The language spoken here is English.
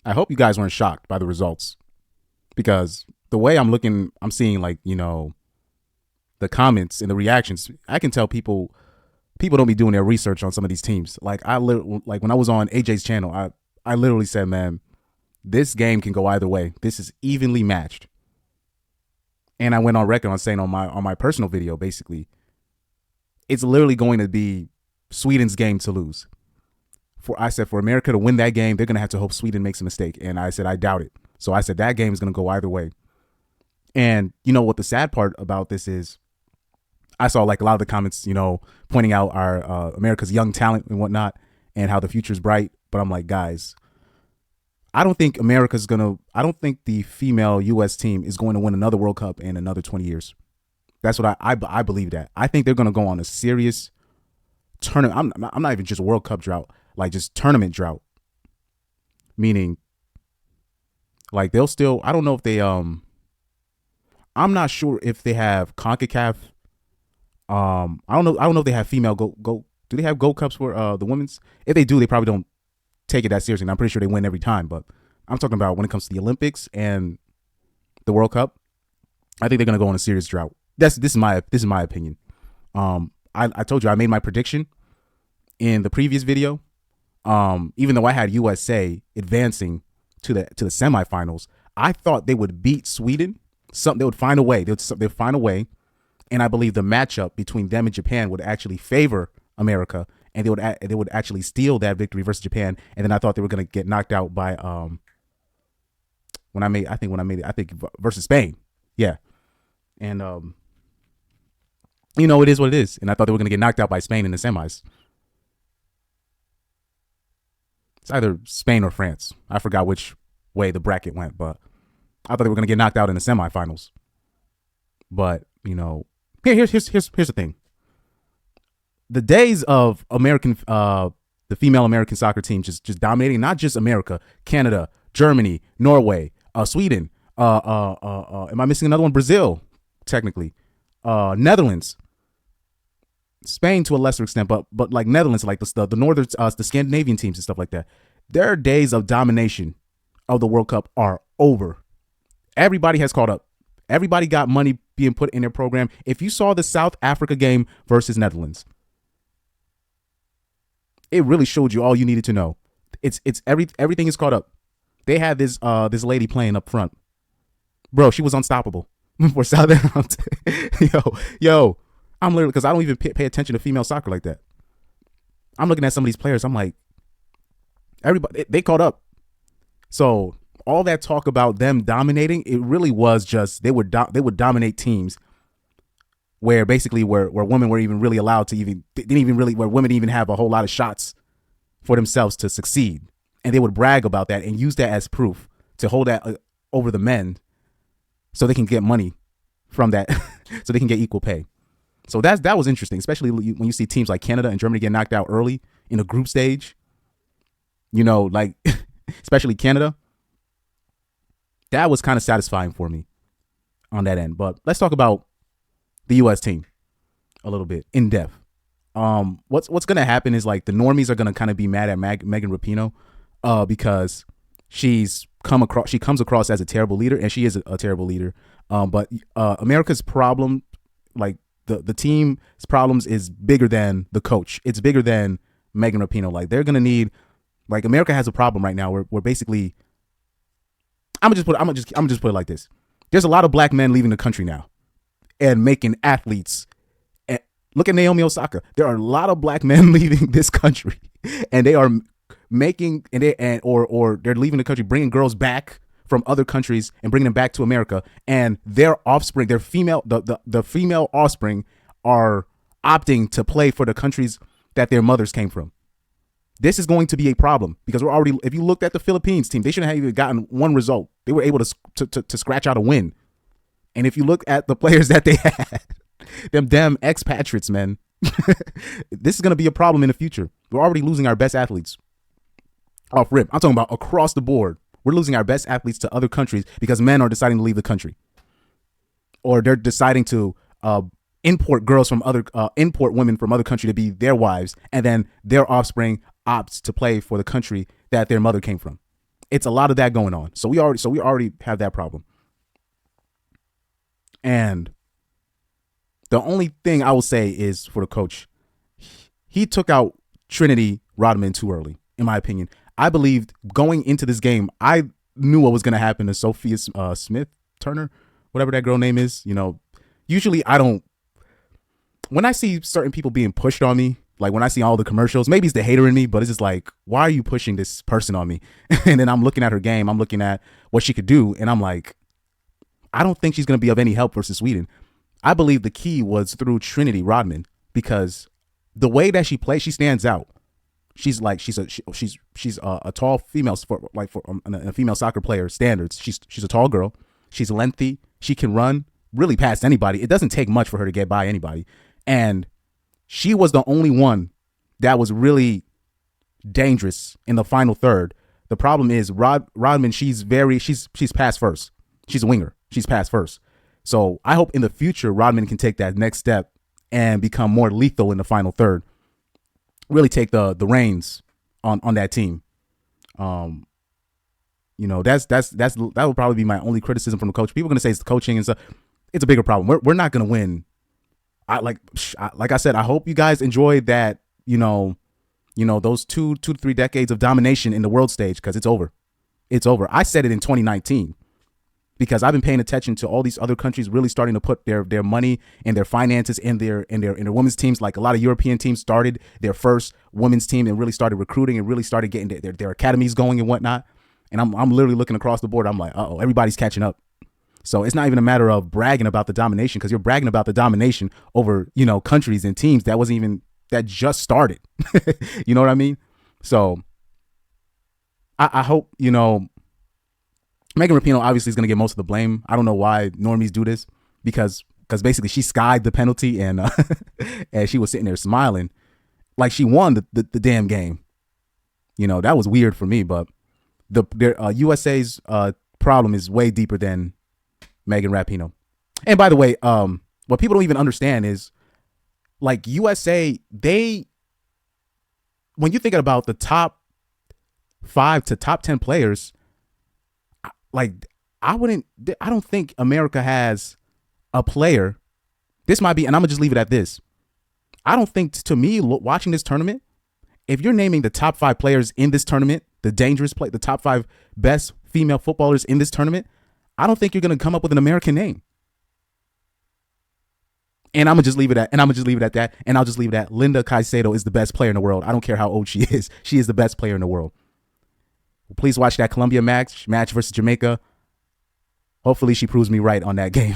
I hope you guys weren't shocked by the results because the way I'm seeing like the comments and the reactions. I can tell people don't be doing their research on some of these teams. Like when I was on AJ's channel, I literally said, man, this game can go either way. This is evenly matched. And I went on record on saying on my personal video, basically, it's literally going to be Sweden's game to lose. I said for America to win that game, they're gonna have to hope Sweden makes a mistake. And I said I doubt it. So I said that game is gonna go either way. And you know what the sad part about this is? I saw like a lot of the comments, pointing out our America's young talent and whatnot, and how the future is bright. But I'm like, guys, I don't think America's gonna. I don't think the female U.S. team is going to win another World Cup in another 20 years. That's what I believe that. I think they're gonna go on a serious tournament. I'm not even just World Cup drought, like just tournament drought. Meaning, like they'll still. I don't know if they. I'm not sure if they have Concacaf. I don't know. I don't know if they have female go. Do they have Gold Cups for the women's? If they do, they probably don't take it that seriously. And I'm pretty sure they win every time. But I'm talking about when it comes to the Olympics and the World Cup. I think they're gonna go on a serious drought. This is my opinion. I told you I made my prediction in the previous video. Even though I had USA advancing to the semifinals, I thought they would beat Sweden. They would find a way. They'd find a way, and I believe the matchup between them and Japan would actually favor America, and they would actually steal that victory versus Japan. And then I thought they were going to get knocked out by when I made it versus Spain. Yeah, and it is what it is. And I thought they were going to get knocked out by Spain in the semis. It's either Spain or France. I forgot which way the bracket went, but I thought they were going to get knocked out in the semifinals. But here's the thing: the days of the female American soccer team just dominating not just America, Canada, Germany, Norway, Sweden. Am I missing another one? Brazil, technically, Netherlands, Spain to a lesser extent, but like Netherlands, like the northern, the Scandinavian teams and stuff like that. Their days of domination of the World Cup are over. Everybody has caught up. Everybody got money being put in their program. If you saw the South Africa game versus Netherlands, it really showed you all you needed to know. Everything is caught up. They had this lady playing up front, bro. She was unstoppable for South Africa. yo, I'm literally, because I don't even pay attention to female soccer like that. I'm looking at some of these players. I'm like, everybody they caught up. So all that talk about them dominating, it really was just they would dominate teams where basically where women were even really allowed to where women even have a whole lot of shots for themselves to succeed, and they would brag about that and use that as proof to hold that over the men, so they can get money from that, so they can get equal pay. So that was interesting, especially when you see teams like Canada and Germany get knocked out early in a group stage. Like especially Canada. That was kind of satisfying for me on that end. But let's talk about the U.S. team a little bit in depth. What's going to happen is like the normies are going to kind of be mad at Megan Rapinoe because she comes across as a terrible leader, and she is a terrible leader. But America's problem, like the team's problems, is bigger than the coach. It's bigger than Megan Rapinoe. Like they're going to need, like America has a problem right now where basically, I'm gonna just put it like this: there's a lot of black men leaving the country now and making athletes. And look at Naomi Osaka. There are a lot of black men leaving this country, and they are making or they're leaving the country, bringing girls back from other countries and bringing them back to America, and their offspring, their female the female offspring, are opting to play for the countries that their mothers came from. This is going to be a problem because we're already, if you looked at the Philippines team, they shouldn't have even gotten one result. They were able to scratch out a win. And if you look at the players that they had, them damn expatriates, man, this is going to be a problem in the future. We're already losing our best athletes off rip. I'm talking about across the board. We're losing our best athletes to other countries because men are deciding to leave the country, or they're deciding to import women from other country to be their wives, and then their offspring opts to play for the country that their mother came from. It's a lot of that going on. So we already have that problem. And the only thing I will say is for the coach, he took out Trinity Rodman too early, in my opinion. I believed going into this game, I knew what was going to happen to Sophia Smith Turner, whatever that girl name is. Usually I don't. When I see certain people being pushed on me, like when I see all the commercials, maybe it's the hater in me, but it's just like, why are you pushing this person on me? And then I'm looking at her game, I'm looking at what she could do, and I'm like, I don't think she's going to be of any help versus Sweden. I believe the key was through Trinity Rodman, because the way that she plays, she stands out. She's a tall female a female soccer player standards. She's a tall girl. She's lengthy. She can run really past anybody. It doesn't take much for her to get by anybody. And she was the only one that was really dangerous in the final third. The problem is Rodman, she's pass first. She's a winger. She's pass first. So I hope in the future Rodman can take that next step and become more lethal in the final third. Really take the reins on that team. That would probably be my only criticism from the coach. People are gonna say it's the coaching and stuff. It's a bigger problem. We're not gonna win. Like I said, I hope you guys enjoyed that. Those 2 to 3 decades of domination in the world stage, because it's over. It's over. I said it in 2019. Because I've been paying attention to all these other countries really starting to put their money and their finances in their women's teams. Like a lot of European teams started their first women's team and really started recruiting and really started getting their academies going and whatnot. And I'm literally looking across the board. I'm like, everybody's catching up. So it's not even a matter of bragging about the domination, because you're bragging about the domination over, countries and teams that just started. You know what I mean? So I hope, Megan Rapinoe obviously is going to get most of the blame. I don't know why normies do this, because basically she skied the penalty and and she was sitting there smiling like she won the damn game. That was weird for me, but the USA's problem is way deeper than Megan Rapinoe. And by the way, what people don't even understand is, like, USA, when you're thinking about the top 5 to top 10 players, like, I don't think America has a player. This might be, and I'm gonna just leave it at this. I don't think, to me, watching this tournament, if you're naming the top 5 players in this tournament, the top 5 best female footballers in this tournament, I don't think you're gonna come up with an American name. And I'm gonna just leave it at, that. And I'll just leave it at Linda Caicedo is the best player in the world. I don't care how old she is. She is the best player in the world. Please watch that Colombia match versus Jamaica. Hopefully she proves me right on that game.